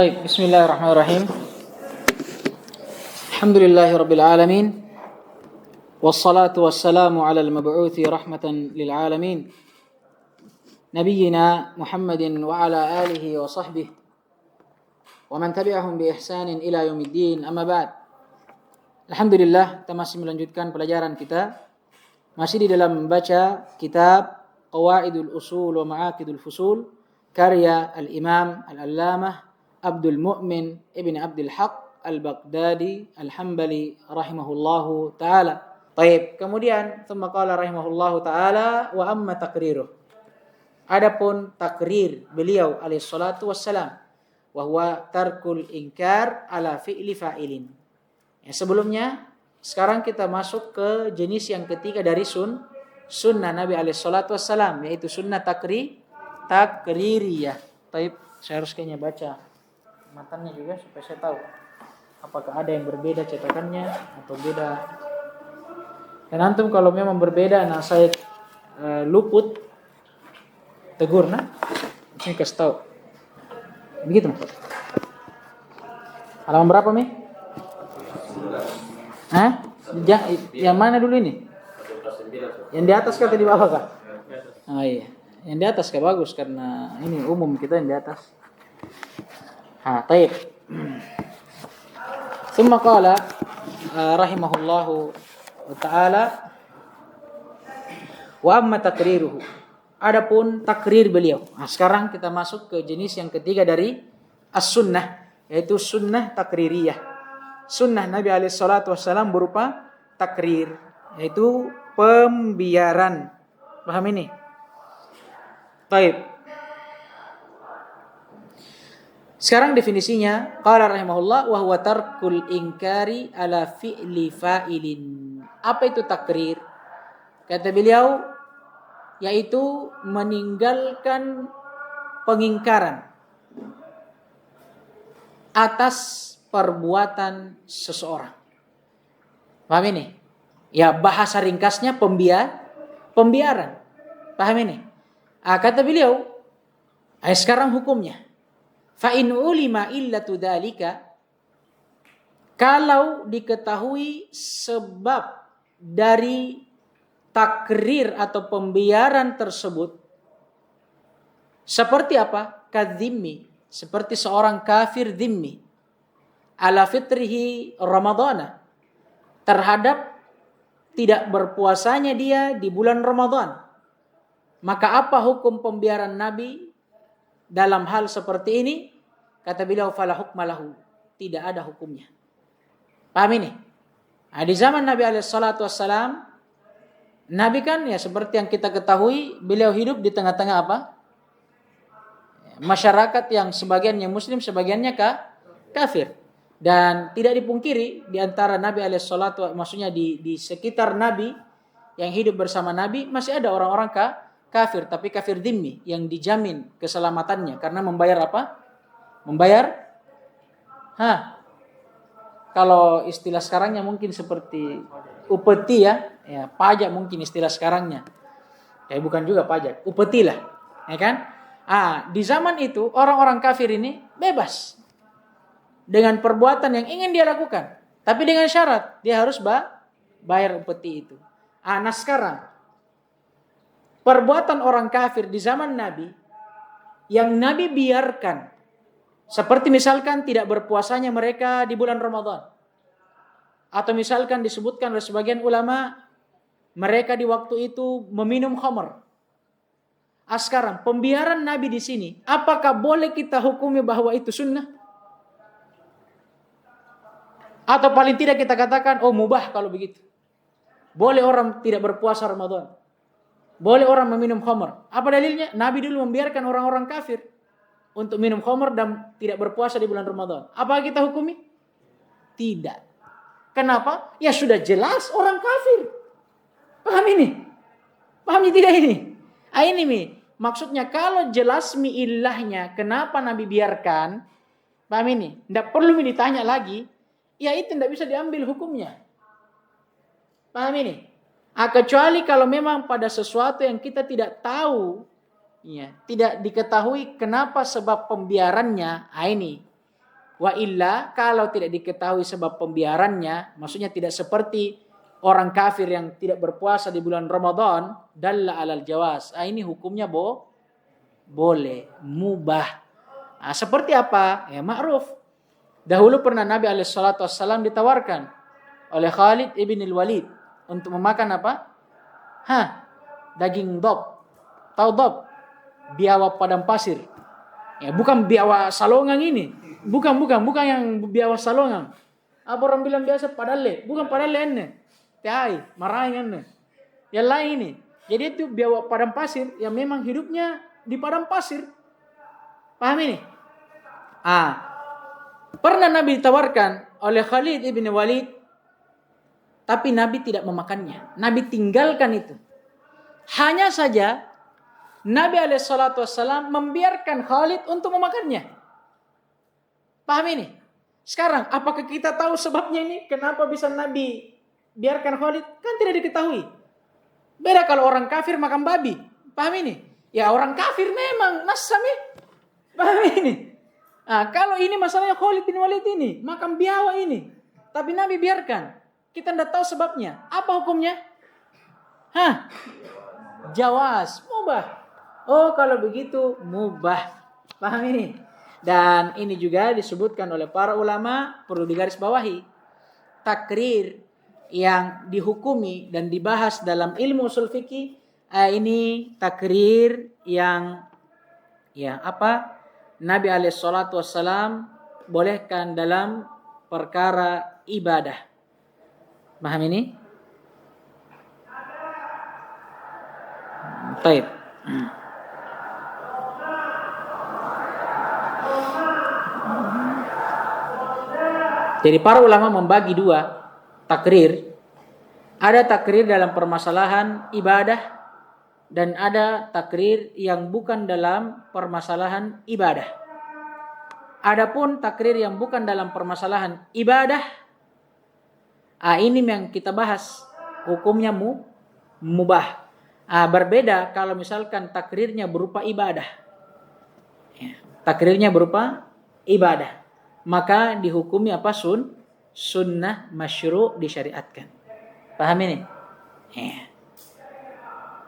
Baik, bismillahirrahmanirrahim. Alhamdulillahirabbil alamin. Wassalatu wassalamu ala al-mab'uthi rahmatan lil alamin. Nabiyyina Muhammadin wa ala alihi wa sahbihi wa man tabi'ahum bi ihsanin ila yaumiddin. Amma ba'd. Alhamdulillah, kita masih melanjutkan pelajaran kita. Masih di dalam membaca kitab Qawaidul Usul wa Ma'aqidul Fusul karya Al-Imam Al-Allamah Abdul Mu'min Ibn Abdul Haq Al-Baghdadi Al-Hambali rahimahullahu ta'ala. Baik, kemudian thumma qala rahimahullahu ta'ala wa amma takriruh. Adapun takrir beliau alaihi salatu wassalam wa huwa tarkul inkar ala fi'li fa'ilin. Ya, sebelumnya sekarang kita masuk ke jenis yang ketiga dari sunnah Nabi alaihi salatu wassalam, yaitu sunnah takririyah. Baik, saya harus kayaknya baca matanya juga supaya saya tahu apakah ada yang berbeda cetakannya atau beda. Dan antum kalau memang berbeda, nah saya luput, tegur nah, saya kasih tahu. Begitu. Halaman berapa Mi? Hah? Yang mana dulu ini? Yang di atas kah atau di bawah kah? Oh iya, yang di atas kah bagus karena ini umum kita yang di atas. Taib. Thumma qala rahimahullahu ta'ala wa amma takriruhu. Adapun takrir beliau. Nah, sekarang kita masuk ke jenis yang ketiga dari as-sunnah, yaitu sunnah takririyah. Sunnah Nabi alaihi salatu wassalam berupa takrir, yaitu pembiaran. Paham ini? Taib. Sekarang definisinya, qala rahimahullah wa huwa tarkul inkari ala fi'li fa'ilin. Apa itu takrir? Kata beliau, yaitu meninggalkan pengingkaran atas perbuatan seseorang. Paham ini? Ya, bahasa ringkasnya pembiaran. Paham ini? Kata beliau, sekarang hukumnya. Fa in ulima illatu dzalika, kalau diketahui sebab dari takrir atau pembiaran tersebut seperti apa? Kadzimmi, seperti seorang kafir dzimmi ala fitrihi ramadhana, terhadap tidak berpuasanya dia di bulan Ramadan. Maka apa hukum pembiaran Nabi dalam hal seperti ini? Kata beliau, fala hukma lahu, tidak ada hukumnya. Paham ini? Di zaman Nabi alaihi salatu wassalam, Nabi kan ya seperti yang kita ketahui, beliau hidup di tengah-tengah apa? Masyarakat yang sebagiannya muslim, sebagiannya kafir. Dan tidak dipungkiri di antara Nabi alaihi salatu, maksudnya di sekitar Nabi yang hidup bersama Nabi masih ada orang-orang kafir, tapi kafir dhimmi yang dijamin keselamatannya karena membayar apa? Kalau istilah sekarangnya mungkin seperti upeti ya, pajak mungkin istilah sekarangnya. Bukan juga pajak, upeti lah, ya kan? Di zaman itu orang-orang kafir ini bebas dengan perbuatan yang ingin dia lakukan, tapi dengan syarat dia harus bayar upeti itu. Nah sekarang perbuatan orang kafir di zaman Nabi yang Nabi biarkan, seperti misalkan tidak berpuasanya mereka di bulan Ramadan, atau misalkan disebutkan oleh sebagian ulama mereka di waktu itu meminum khamr. Sekarang pembiaran Nabi di sini, apakah boleh kita hukumi bahwa itu sunnah? Atau paling tidak kita katakan, oh mubah kalau begitu. Boleh orang tidak berpuasa Ramadan. Boleh orang meminum khamr. Apa dalilnya? Nabi dulu membiarkan orang-orang kafir untuk minum khamr dan tidak berpuasa di bulan Ramadan. Apakah kita hukumi? Tidak. Kenapa? Ya sudah jelas orang kafir. Paham ini? Paham tidak ini? Ini Mi. Maksudnya kalau jelas mi ilahnya, kenapa Nabi biarkan? Paham ini? Tidak perlu Mi ditanya lagi. Ya itu tidak bisa diambil hukumnya. Paham ini? Kecuali kalau memang pada sesuatu yang kita tidak tahu, ya, tidak diketahui kenapa sebab pembiarannya, ini Wa illa, kalau tidak diketahui sebab pembiarannya, maksudnya tidak seperti orang kafir yang tidak berpuasa di bulan Ramadan, dalla alal jawaz. Ini hukumnya boleh, mubah. Seperti apa? Ya ma'ruf. Dahulu pernah Nabi SAW ditawarkan oleh Khalid ibn al-Walid untuk memakan apa? Daging dob. Tahu dob? Biawak padang pasir. Ya, bukan biawak salongang ini. Bukan yang biawak salongang. Apa orang bilang biasa padale? Bukan padale ini. Tiai, marahin ini. Yang lain ini. Jadi itu biawak padang pasir yang memang hidupnya di padang pasir. Paham ini? Pernah Nabi ditawarkan oleh Khalid ibn Walid, tapi Nabi tidak memakannya. Nabi tinggalkan itu. Hanya saja Nabi SAW membiarkan Khalid untuk memakannya. Paham ini? Sekarang, apakah kita tahu sebabnya ini? Kenapa bisa Nabi biarkan Khalid? Kan tidak diketahui. Beda kalau orang kafir makan babi. Paham ini? Ya orang kafir memang nasami. Paham ini? Kalau ini masalahnya Khalid bin Walid ini, makan biawak ini. Tapi Nabi biarkan. Kita tidak tahu sebabnya. Apa hukumnya? Jawaz, mubah. Oh kalau begitu mubah. Paham ini? Dan ini juga disebutkan oleh para ulama, perlu digarisbawahi. Takrir yang dihukumi dan dibahas dalam ilmu usul fikih, ini takrir yang Nabi SAW bolehkan dalam perkara ibadah. Paham ini? Baik. Jadi para ulama membagi dua takrir. Ada takrir dalam permasalahan ibadah dan ada takrir yang bukan dalam permasalahan ibadah. Adapun takrir yang bukan dalam permasalahan ibadah, ini yang kita bahas, hukumnya mubah. Berbeda kalau misalkan takrirnya berupa ibadah. Takrirnya berupa ibadah. Maka dihukumi apa? Sunnah masyru' disyariatkan. Paham ini?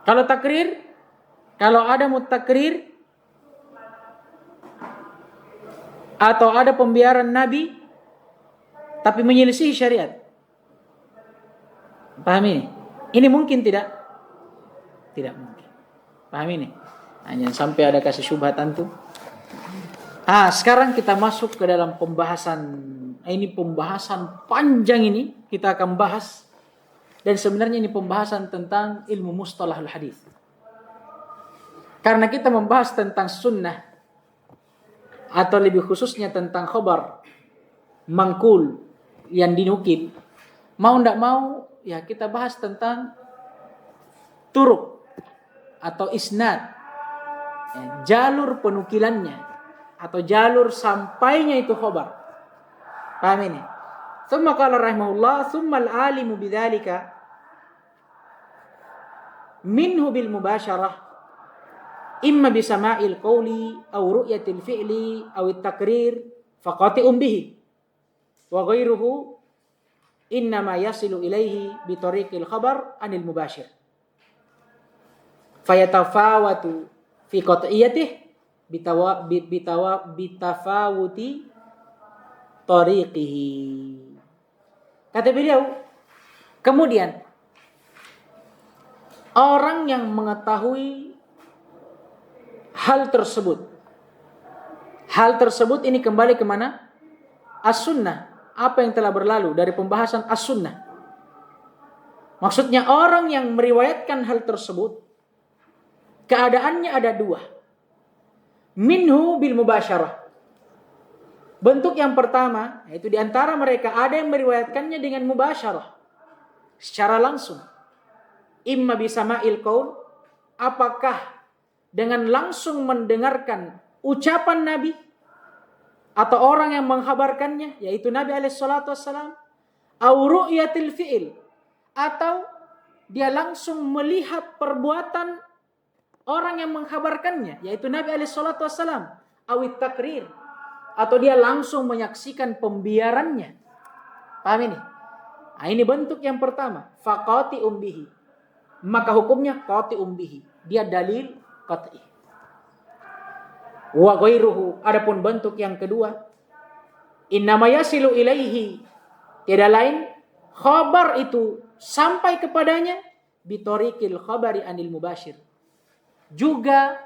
Kalau takrir, kalau ada mutakrir atau ada pembiaran Nabi tapi menyelisihi syariat. Paham ini? Ini mungkin tidak? Tidak mungkin. Paham ini? Jangan sampai ada kasih syubhatan tuh. Sekarang kita masuk ke dalam pembahasan. Ini pembahasan panjang ini kita akan bahas. Dan sebenarnya ini pembahasan tentang ilmu mustalahul hadis. Karena kita membahas tentang sunnah atau lebih khususnya tentang khabar mangkul yang dinukil. Mau ndak mau ya kita bahas tentang turuk atau isnad, jalur penukilannya atau jalur sampainya itu khabar. Paham ini? Thumma qala rahimahullah, thumma al-alimu bidzalika minhu bil mubasyarah imma bisama'il qawli aw ru'yatil fi'li aw at-takrir faqati'um bihi wa ghairuhu innama yasilu ilaihi bi tariqil khabar anil mubasyir fayatafawatu fi qat'iyatihi bitafawuti tariqihi. Kata beliau, kemudian orang yang mengetahui hal tersebut ini kembali kemana? As-sunnah. Apa yang telah berlalu dari pembahasan as-sunnah. Maksudnya orang yang meriwayatkan hal tersebut, keadaannya ada dua. Minhu bil mubasyarah. Bentuk yang pertama, yaitu di antara mereka ada yang meriwayatkannya dengan mubasyarah, secara langsung. Imma bisama'il qaul, apakah dengan langsung mendengarkan ucapan Nabi atau orang yang menghabarkannya, yaitu Nabi SAW, au ru'yatil fi'il, atau dia langsung melihat perbuatan orang yang menghabarkannya, yaitu Nabi SAW, awit takrir, atau dia langsung menyaksikan pembiarannya. Paham ini? Nah, ini bentuk yang pertama, faqati umbihi. Maka hukumnya qati umbihi. Dia dalil qat'i. Wa ghairuhu, adapun bentuk yang kedua, innama yasilu ilaihi, tiada lain khabar itu sampai kepadanya bitoriqil khabari anil mubashir, juga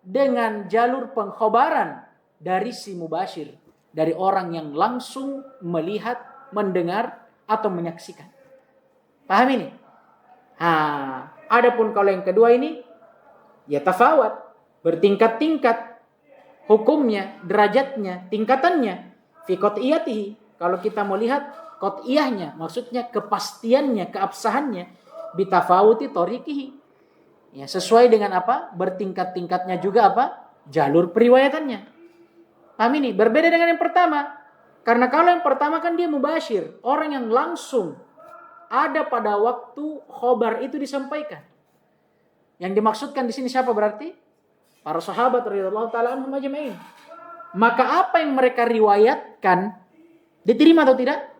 dengan jalur pengkhabaran dari si mubashir, dari orang yang langsung melihat, mendengar atau menyaksikan. Paham ini? Adapun kalau yang kedua ini ya tafawat, bertingkat-tingkat hukumnya, derajatnya, tingkatannya. Fi qat'iyatihi, kalau kita mau lihat qat'iyahnya, maksudnya kepastiannya, keabsahannya, bitafawuti tariqihi. Ya, sesuai dengan apa? Bertingkat-tingkatnya juga apa? Jalur periwayatannya. Paham ini? Berbeda dengan yang pertama. Karena kalau yang pertama kan dia mubashir, orang yang langsung ada pada waktu khobar itu disampaikan. Yang dimaksudkan di sini siapa berarti? Para sahabat radhiyallahu taala anhum ajma'in. Maka apa yang mereka riwayatkan diterima atau tidak?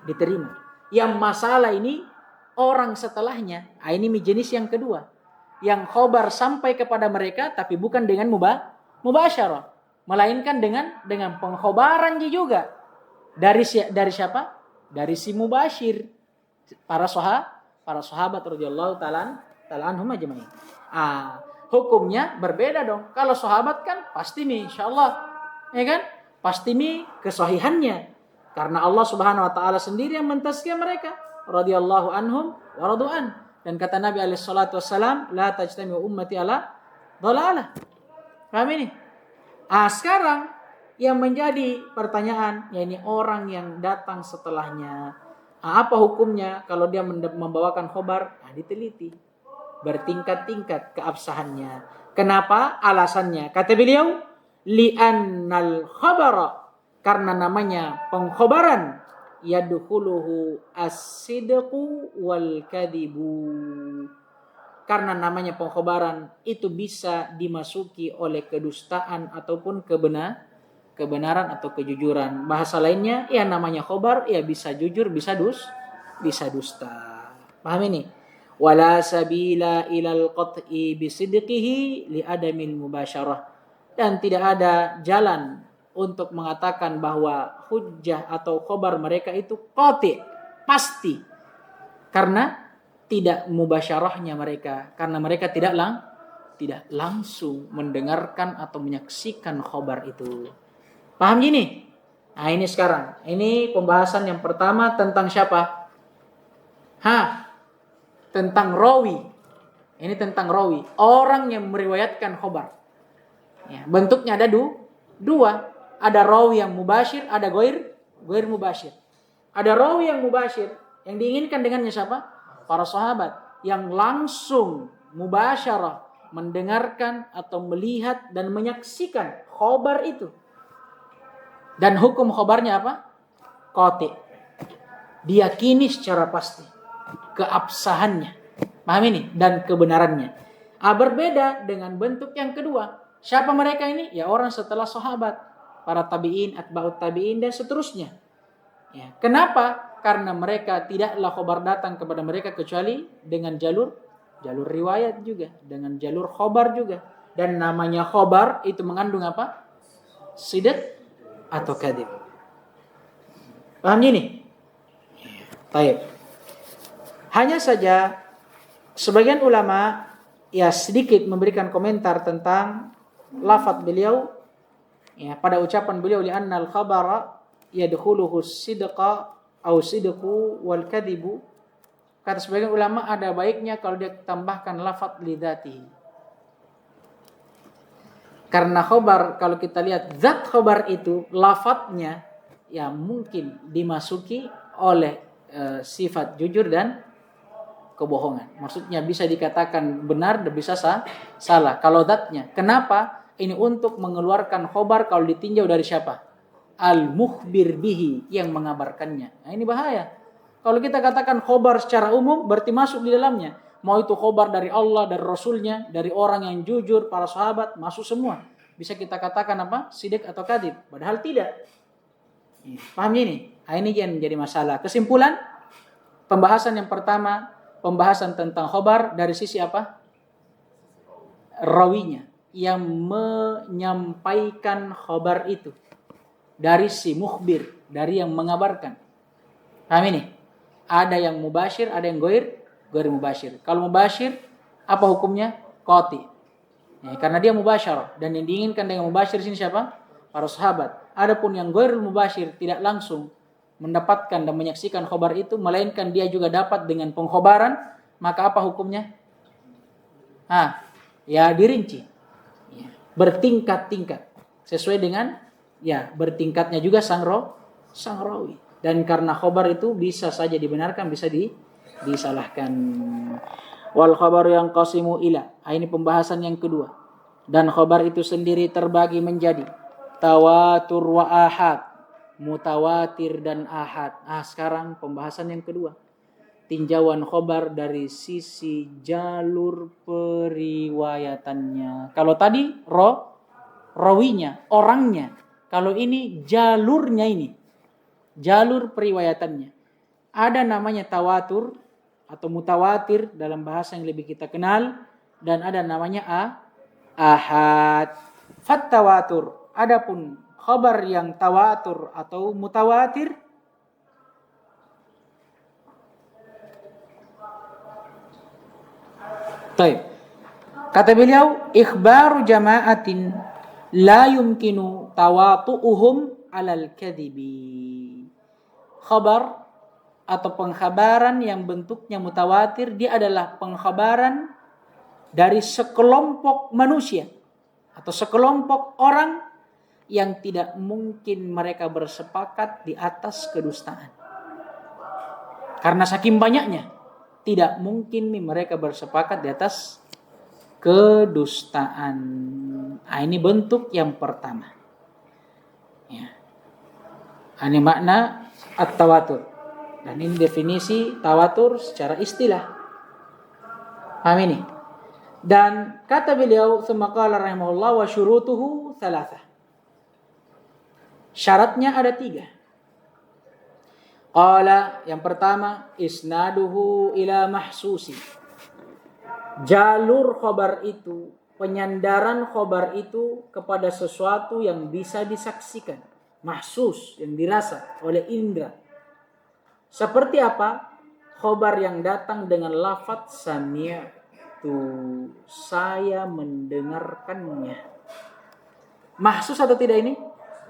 Diterima. Yang masalah ini orang setelahnya, ini jenis yang kedua. Yang khobar sampai kepada mereka tapi bukan dengan mubasyarah, melainkan dengan pengkhobaran juga dari siapa? Dari si mubashir, para sahabat radhiyallahu taala anhum ajma'in. Hukumnya berbeda dong. Kalau sahabat kan pasti insyaallah, ya kan? Pasti kesahihannya. Karena Allah Subhanahu wa taala sendiri yang mentazkiyah mereka radhiyallahu anhum wa radu'an. Dan kata Nabi alaihi salatu wassalam, la tajtami'u ummati ala dhalalah. Paham ini? Sekarang yang menjadi pertanyaan, yakni orang yang datang setelahnya. Apa hukumnya kalau dia membawakan khobar? Diteliti. Bertingkat-tingkat keabsahannya. Kenapa? Alasannya. Kata beliau, li'annal khabara, karena namanya pengkhobaran, yadkhuluhu as-sidqu wal kadibu. Karena namanya pengkhabaran itu bisa dimasuki oleh kedustaan ataupun kebenaran atau kejujuran. Bahasa lainnya ya namanya khabar ya bisa jujur, bisa dusta. Paham ini? Wala sabila ilal qat'i bisidqihi li adamil mubasyarah. Dan tidak ada jalan untuk mengatakan bahwa hujjah atau khobar mereka itu qati', pasti, karena tidak mubasyarahnya mereka, karena mereka tidak langsung mendengarkan atau menyaksikan khobar itu. Paham gini? Ini sekarang, ini pembahasan yang pertama tentang siapa? Tentang rawi. Ini tentang rawi, orang yang meriwayatkan khobar. Ya, bentuknya ada dua. Ada rawi yang mubashir, ada ghair mubashir. Ada rawi yang mubashir, yang diinginkan dengannya siapa? Para sahabat yang langsung mubasyarah mendengarkan atau melihat dan menyaksikan khobar itu. Dan hukum khobarnya apa? Qati'. Diyakini secara pasti keabsahannya. Paham ini? Dan kebenarannya. Berbeda dengan bentuk yang kedua. Siapa mereka ini? Ya orang setelah sahabat. Para tabi'in, atba'ut tabi'in dan seterusnya. Ya. Kenapa? Karena mereka tidaklah khobar datang kepada mereka kecuali dengan jalur riwayat juga, dengan jalur khobar juga. Dan namanya khobar itu mengandung apa? Sidq atau kadhib. Paham ini? Baik. Hanya saja sebagian ulama ya sedikit memberikan komentar tentang lafaz beliau. Ya, pada ucapan beliau li'annal khabara yadkhuluhu sidqa au sidqu wal kadhibu. Kata sebagian ulama ada baiknya kalau dia tambahkan lafaz lidzatihi. Karena khabar kalau kita lihat zat khabar itu lafaznya ya mungkin dimasuki oleh sifat jujur dan kebohongan. Maksudnya bisa dikatakan benar dan bisa salah. Kalau zatnya. Kenapa? Ini untuk mengeluarkan khobar kalau ditinjau dari siapa? Al-mukhbir bihi, yang mengabarkannya. Ini bahaya. Kalau kita katakan khobar secara umum, berarti masuk di dalamnya. Mau itu khobar dari Allah, dari Rasulnya, dari orang yang jujur, para sahabat, masuk semua. bisa kita katakan apa? Sidik atau kadhib. Padahal tidak. Paham ini? Ini yang menjadi masalah. Kesimpulan, pembahasan yang pertama, pembahasan tentang khobar dari sisi apa? Rawinya, yang menyampaikan khobar itu. Dari si mukhbir, dari yang mengabarkan. Paham ini? Ada yang mubashir, ada yang goir mubashir. Kalau mubashir, apa hukumnya? Qati. Karena dia mubasyarah. Dan yang diinginkan dengan mubashir sini siapa? Para sahabat. Adapun yang goir mubashir tidak langsung mendapatkan dan menyaksikan khobar itu, melainkan dia juga dapat dengan pengkhobaran, maka apa hukumnya? Ya dirinci. Bertingkat-tingkat. Sesuai dengan bertingkatnya juga sang rawi. Dan karena khobar itu bisa saja dibenarkan, bisa disalahkan. Wal khabar yang qasimu ila. Ini pembahasan yang kedua. Dan khobar itu sendiri terbagi menjadi tawatur wa ahad, mutawatir dan ahad. Sekarang pembahasan yang kedua. Tinjauan khobar dari sisi jalur periwayatannya. Kalau tadi rawinya, orangnya. Kalau ini jalurnya ini. Jalur periwayatannya. Ada namanya tawatur atau mutawatir dalam bahasa yang lebih kita kenal. Dan ada namanya ahad. Fat tawatur. Adapun khabar yang tawatur atau mutawatir. Baik. Kata beliau, ikhbaru jama'atin la yumkinu tawatu'uhum alal kadhibi. Khabar atau pengkhabaran yang bentuknya mutawatir, dia adalah pengkhabaran dari sekelompok manusia atau sekelompok orang yang tidak mungkin mereka bersepakat di atas kedustaan. Karena saking banyaknya, tidak mungkin mereka bersepakat di atas kedustaan. Ini bentuk yang pertama. Ini makna at-tawatur. Dan ini definisi tawatur secara istilah. Paham ini? Dan kata beliau, "Tsumma qala rahimahullah wa syurutuhu thalathah." Syaratnya ada 3. Qala, yang pertama, isnaduhu ila mahsusi. Jalur khobar itu, penyandaran khobar itu kepada sesuatu yang bisa disaksikan. Mahsus, yang dirasa oleh indera. Seperti apa? Khobar yang datang dengan lafadz sami'tu, saya mendengarkannya. Mahsus atau tidak ini?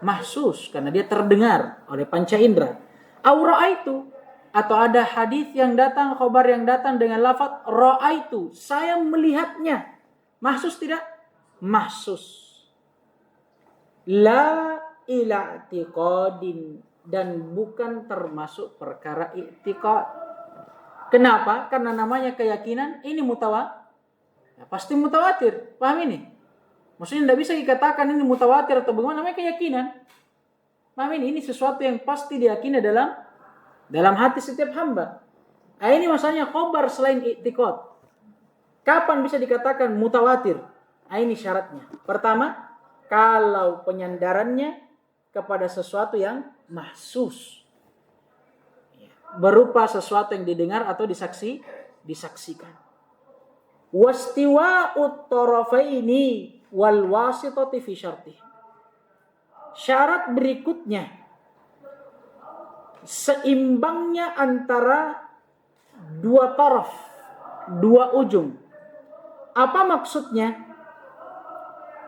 Mahsus, karena dia terdengar oleh panca indera. Aura'aitu, atau ada hadis yang datang, khobar yang datang dengan lafadz ra'aitu, saya melihatnya. Mahsus tidak? Mahsus. La ila i'tiqadin, dan bukan termasuk perkara i'tiqad. Kenapa? Karena namanya keyakinan, ini pasti mutawatir. Paham ini? Maksudnya tidak bisa dikatakan ini mutawatir atau bagaimana, namanya keyakinan. Paham ini? Ini sesuatu yang pasti diyakini dalam hati setiap hamba. Ini masalahnya khobar selain i'tiqad. Kapan bisa dikatakan mutawatir? Ini syaratnya. Pertama, kalau penyandarannya kepada sesuatu yang mahsus, berupa sesuatu yang didengar atau disaksikan. Wastiwa'ut tarafaini wal wasitati fi syartih. Syarat berikutnya, seimbangnya antara dua taraf, dua ujung. Apa maksudnya?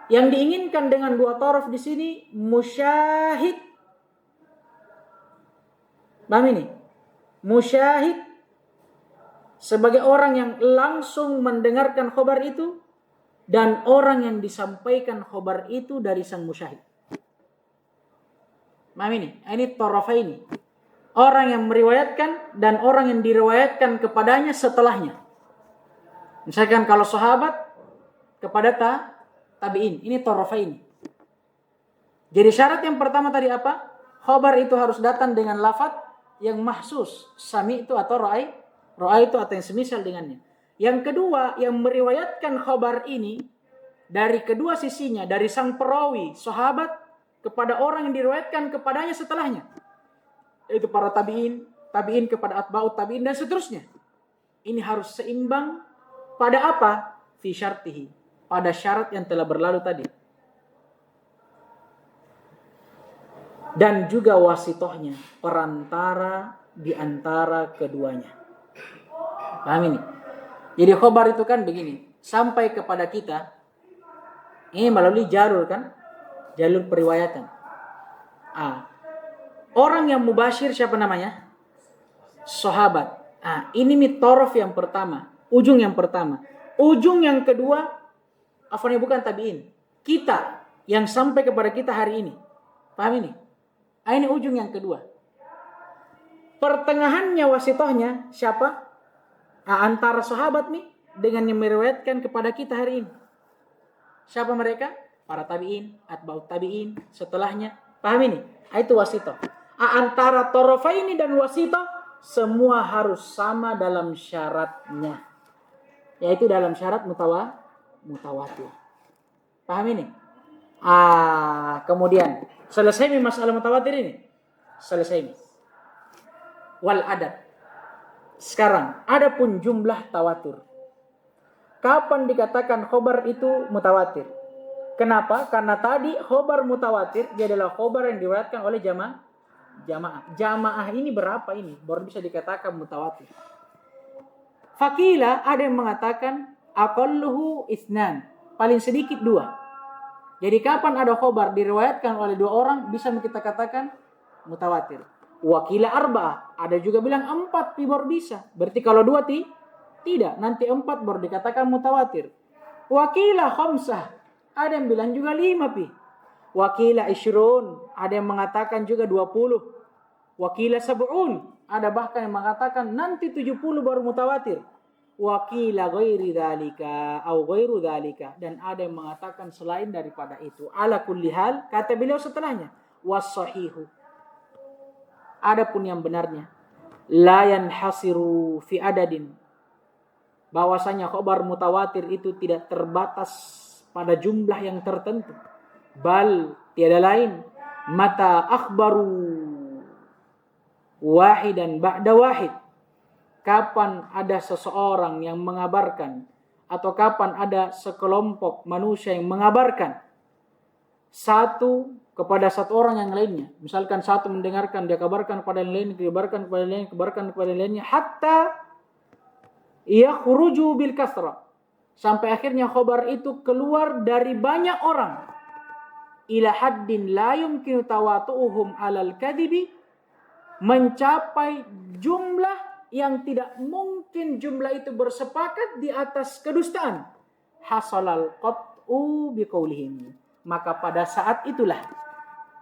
Yang diinginkan dengan dua taraf di sini musyahid. Paham ini? Musyahid sebagai orang yang langsung mendengarkan khobar itu, dan orang yang disampaikan khobar itu dari sang musyahid. Paham ini? Ini tarafa ini. Orang yang meriwayatkan dan orang yang diriwayatkan kepadanya setelahnya. Misalkan kalau sahabat kepada tabi'in, ini tarafa ini. Jadi syarat yang pertama tadi apa? Khobar itu harus datang dengan lafadz yang mahsus, sami itu atau ra'i itu atau yang semisal dengannya. Yang kedua, yang meriwayatkan khobar ini dari kedua sisinya, dari sang perawi, sahabat, kepada orang yang diriwayatkan kepadanya setelahnya. Yaitu para tabi'in, tabi'in kepada atba'ut tabi'in, dan seterusnya. Ini harus seimbang pada apa? Fi syartihi. Pada syarat yang telah berlalu tadi. Dan juga wasitohnya, perantara di antara keduanya. Paham ini? Jadi khobar itu kan begini, sampai kepada kita, ini melalui jalur kan? Jalur periwayatan. Orang yang mubashir siapa namanya? Sahabat. Ini mitorof yang pertama, ujung yang pertama. Ujung yang kedua, bukan tabi'in. Kita yang sampai kepada kita hari ini. Paham ini? Ini ujung yang kedua. Pertengahannya wasitohnya siapa? Antara sahabat nih dengan yang meriwayatkan kepada kita hari ini. Siapa mereka? Para tabi'in, atba'ut tabi'in, setelahnya. Paham ini? Itu wasitoh. Antara torofaini dan wasitoh, semua harus sama dalam syaratnya. Yaitu dalam syarat mutawatir. Paham ini? Kemudian selesai masalah mutawatir ini. Selesai. Wal adad. Sekarang, adapun jumlah tawatur. Kapan dikatakan khobar itu mutawatir? Kenapa? Karena tadi khobar mutawatir dia adalah khobar yang diriwayatkan oleh jamaah. Jamaah ini berapa ini? Baru bisa dikatakan mutawatir. Fakila ada yang mengatakan aqalluhu isnan, paling sedikit 2. Jadi kapan ada khobar diriwayatkan oleh 2 orang bisa kita katakan mutawatir. Wakila arba'ah, ada juga bilang 4 baru bisa. Berarti kalau 2 tidak, nanti 4 baru dikatakan mutawatir. Wakila khamsah, ada yang bilang juga 5 Wakila isyrun, ada yang mengatakan juga 20. Wakila sab'un, ada bahkan yang mengatakan nanti 70 baru mutawatir. Wakila ghairi dzalika au ghairu dzalika, dan ada yang mengatakan selain daripada itu. Ala kulli hal, kata beliau setelahnya, was-sahihu. Adapun yang benarnya, la yanhasiru fi adadin, bahwasanya khabar mutawatir itu tidak terbatas pada jumlah yang tertentu. Bal tiada lain, mata akhbaru wahidan ba'da wahid. Kapan ada seseorang yang mengabarkan, atau kapan ada sekelompok manusia yang mengabarkan satu kepada satu orang yang lainnya. Misalkan satu mendengarkan, dia kabarkan kepada yang lain, kabarkan kepada yang lain, kabarkan kepada yang lainnya, hatta yakhruju bil kasra, sampai akhirnya khabar itu keluar dari banyak orang. Ila haddin la yumkinu tawatu'uhum alal kadhibi, mencapai jumlah yang tidak mungkin jumlah itu bersepakat di atas kedustaan. Hasalal qat'u biqaulihim, maka pada saat itulah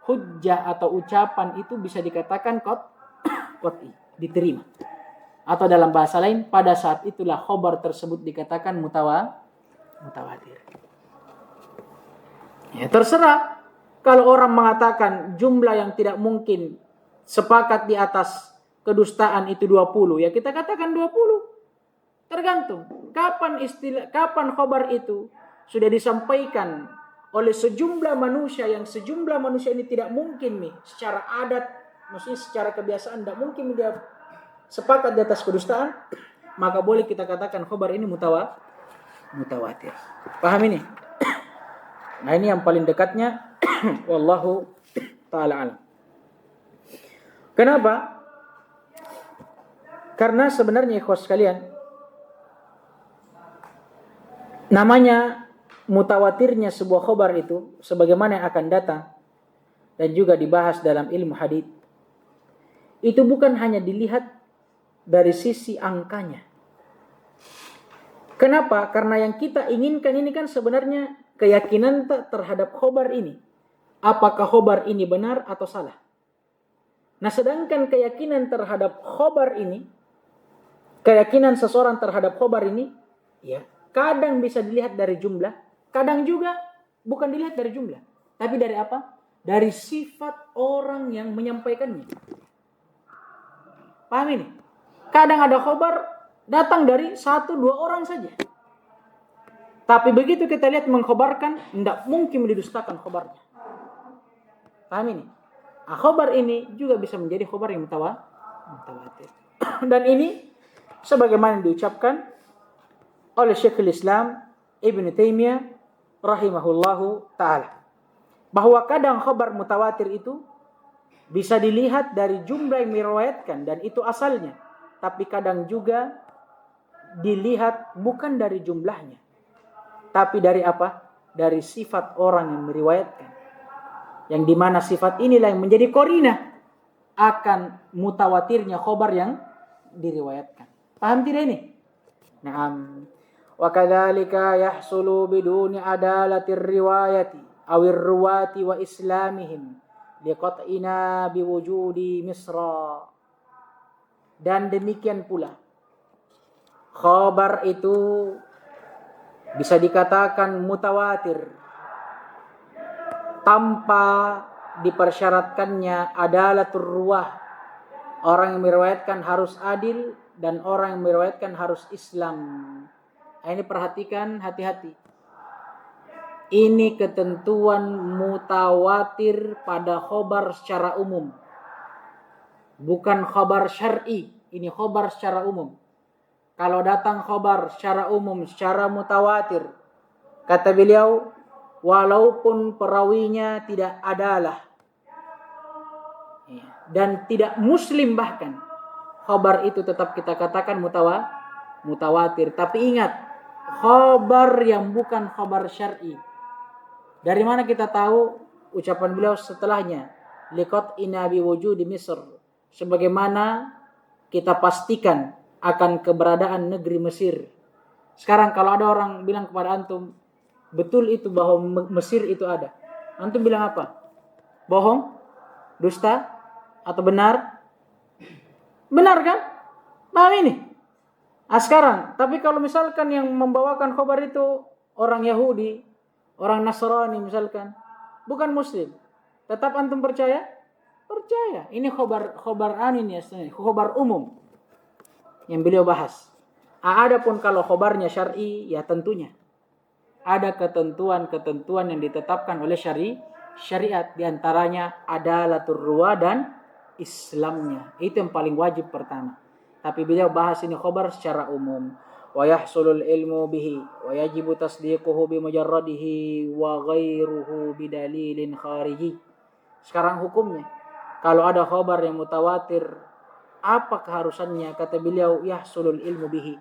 hujjah atau ucapan itu bisa dikatakan qat'i, diterima. Atau dalam bahasa lain, pada saat itulah khobar tersebut dikatakan mutawatir. Ya, terserah. Kalau orang mengatakan jumlah yang tidak mungkin sepakat di atas kedustaan itu 20, ya kita katakan 20. Tergantung kapan khobar itu sudah disampaikan oleh sejumlah manusia, yang sejumlah manusia ini tidak mungkin nih secara adat, maksudnya secara kebiasaan tidak mungkin dia sepakat di atas kedustaan, maka boleh kita katakan khobar ini mutawatir. Paham ini? Nah, ini yang paling dekatnya. Wallahu ta'ala alam. Kenapa? Karena sebenarnya ikhwas sekalian, namanya mutawatirnya sebuah khobar itu, sebagaimana yang akan datang dan juga dibahas dalam ilmu hadits, itu bukan hanya dilihat dari sisi angkanya. Kenapa? Karena yang kita inginkan ini kan sebenarnya keyakinan terhadap khobar ini. Apakah khobar ini benar atau salah? Nah, sedangkan keyakinan terhadap khobar ini, keyakinan seseorang terhadap khobar ini, ya, kadang bisa dilihat dari jumlah, kadang juga bukan dilihat dari jumlah, tapi dari apa? Dari sifat orang yang menyampaikannya. Paham ini? Kadang ada khobar datang dari 1-2 orang saja. Tapi begitu kita lihat mengkhabarkan, tidak mungkin didustakan khabarnya. Paham ini? Khabar ini juga bisa menjadi khabar yang mutawatir. Dan ini sebagaimana diucapkan oleh Syekhul Islam Ibn Taimiyah rahimahullahu ta'ala, bahwa kadang khabar mutawatir itu bisa dilihat dari jumlah yang meriwayatkan dan itu asalnya, tapi kadang juga dilihat bukan dari jumlahnya, tapi dari apa? Dari sifat orang yang meriwayatkan, yang dimana sifat inilah yang menjadi korina akan mutawatirnya khabar yang diriwayatkan. Paham tidak ini? Naam. Wa kadzalika yahsulu biduni adalatir riwayati awir ruwati wa islamihim liqat'ina biwujudi Misra. Dan demikian pula khabar itu bisa dikatakan mutawatir tanpa dipersyaratkannya adalatur ruwah. Orang yang meriwayatkan harus adil dan orang yang meriwayatkan harus Islam. Ini perhatikan hati-hati. Ini ketentuan mutawatir pada khabar secara umum. Bukan khabar syar'i, ini khabar secara umum. Kalau datang khabar secara umum, secara mutawatir, kata beliau, walaupun perawinya tidak adalah dan tidak muslim bahkan, khabar itu tetap kita katakan mutawatir. Tapi ingat, khabar yang bukan khabar syar'i. Dari mana kita tahu? Ucapan beliau setelahnya, liqat'ina biwujudi Misr, sebagaimana kita pastikan akan keberadaan negeri Mesir. Sekarang kalau ada orang bilang kepada antum, betul itu bahwa Mesir itu ada, antum bilang apa? Bohong? Dusta? Atau benar? Benar kan? Paham ini? Sekarang, tapi kalau misalkan yang membawakan khabar itu orang Yahudi, orang Nasrani misalkan, bukan Muslim, tetap antum percaya? Percaya. Ini khabar anin ya, khabar umum yang beliau bahas. Adapun kalau khabarnya syar'i, ya tentunya ada ketentuan-ketentuan yang ditetapkan oleh syariat, diantaranya adalatur ruwa dan Islamnya. Itu yang paling wajib pertama. Tapi beliau bahas ini khabar secara umum. Wa yahsulul ilmu bihi wa yajibu tasdiquhu bi mujarradihi wa ghairuhu bidalilin khariji. Sekarang hukumnya, kalau ada khabar yang mutawatir, apa keharusannya? Kata beliau, yahsulul ilmu bihi.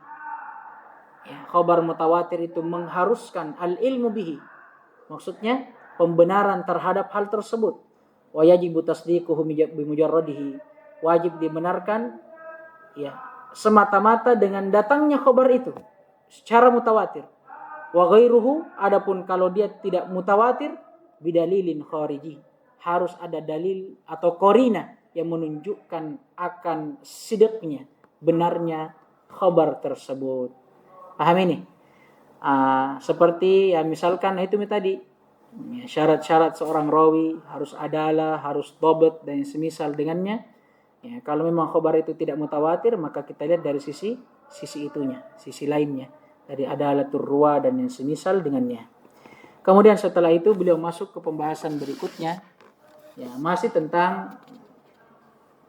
Ya, khabar mutawatir itu mengharuskan al-ilmu bihi. Maksudnya pembenaran terhadap hal tersebut. Wa yajibu tasdiquhu bi mujarradihi. Wajib dibenarkan ya semata-mata dengan datangnya khabar itu secara mutawatir. Wa ghairuhu, adapun kalau dia tidak mutawatir, bidalilin khariji, harus ada dalil atau korina yang menunjukkan akan sidqnya, benarnya khabar tersebut. Paham ini? Seperti ya misalkan itu tadi ya, syarat-syarat seorang rawi harus adalah, harus dhabt dan semisal dengannya. Ya, kalau memang khabar itu tidak mutawatir, maka kita lihat dari sisi itunya, sisi lainnya, dari adalatur ruwa dan yang semisal dengannya. Kemudian setelah itu beliau masuk ke pembahasan berikutnya, ya masih tentang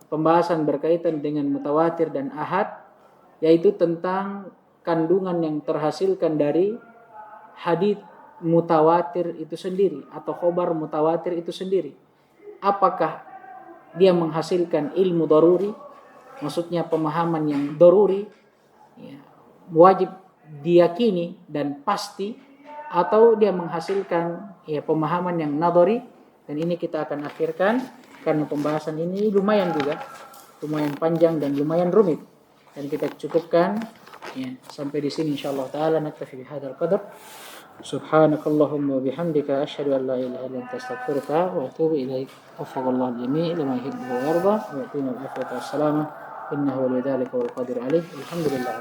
pembahasan berkaitan dengan mutawatir dan ahad, yaitu tentang kandungan yang terhasilkan dari hadits mutawatir itu sendiri atau khabar mutawatir itu sendiri. Apakah dia menghasilkan ilmu daruri, maksudnya pemahaman yang daruri, ya, wajib diyakini dan pasti, atau dia menghasilkan ya pemahaman yang nadari. Dan ini kita akan akhirkan karena pembahasan ini lumayan juga, lumayan panjang dan lumayan rumit, dan kita cukupkan ya sampai di sini insyaallah taala. Naktafi bihadzal qadar. Subhanakallahumma bihamdika asyhadu an la ilaha illa anta astaghfiruka wa atubu ilaik. Wafaqallahu al-jami' lima yuhibbu wa yarda wa yatina al-afwata was-salama innahu waliyyu dzalika wal qadiru alaih. Alhamdulillah.